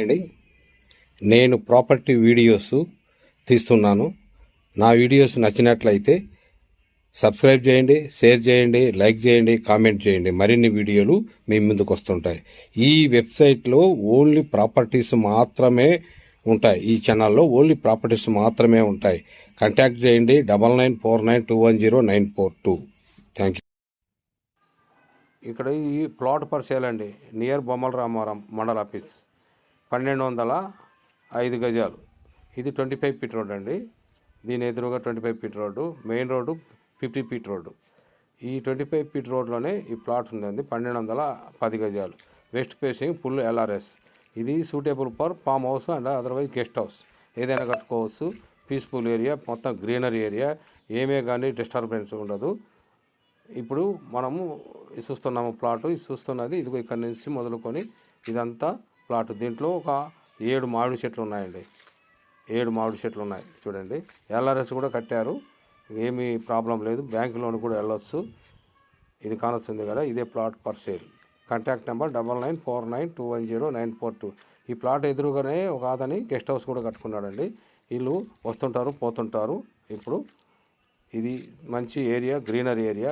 అండి, నేను property videos తీస్తున్నాను. నా వీడియోస్ నచ్చినట్లయితే సబ్స్క్రైబ్ చేయండి, షేర్ చేయండి, లైక్ చేయండి, కామెంట్ చేయండి. మరిన్ని వీడియోలు మీ ముందుకు వస్తుంటాయి. ఈ వెబ్సైట్లో ఓన్లీ ప్రాపర్టీస్ మాత్రమే ఉంటాయి. ఈ ఛానల్లో ఓన్లీ ప్రాపర్టీస్ మాత్రమే ఉంటాయి. కాంటాక్ట్ చేయండి 9949210942. Thank you. ఇక్కడ ఈ ప్లాట్ పర్ సేల్ అండి, నియర్ బొమ్మల రామారం మండల ఆఫీస్, 1205 గజాలు. ఇది 25 ఫీట్ రోడ్ అండి. దీని ఎదురుగా 25 feet road, main road 50 feet road. ఈ 25 ఫీట్ రోడ్లోనే ఈ ప్లాట్ ఉందండి. 1210 గజాలు. West facing, full LRS. ఇది suitable for farm house and otherwise guest house ఏదైనా కట్టుకోవచ్చు. పీస్ఫుల్ ఏరియా, మొత్తం గ్రీనరీ ఏరియా, ఏమే కానీ డిస్టర్బెన్స్ ఉండదు. ఇప్పుడు మనము చూస్తున్నాము ప్లాటు. ఇది చూస్తున్నది ఇదిగో ఇక్కడ నుంచి మొదలుకొని ఇదంతా ప్లాట్. దీంట్లో ఒక 7 మామిడి చెట్లు ఉన్నాయండి. 7 మామిడి చెట్లు ఉన్నాయి చూడండి. ఎల్ఆర్ఎస్ కూడా కట్టారు, ఏమీ ప్రాబ్లం లేదు. బ్యాంక్ లోన్ కూడా వెళ్ళొచ్చు. ఇది కానొస్తుంది కదా, ఇదే plot per sale. Contact number 9949210942. ఈ ప్లాట్ ఎదురుగానే ఒక అతని గెస్ట్ హౌస్ కూడా కట్టుకున్నాడండి. వీళ్ళు వస్తుంటారు పోతుంటారు. ఇప్పుడు ఇది మంచి ఏరియా, గ్రీనరీ ఏరియా.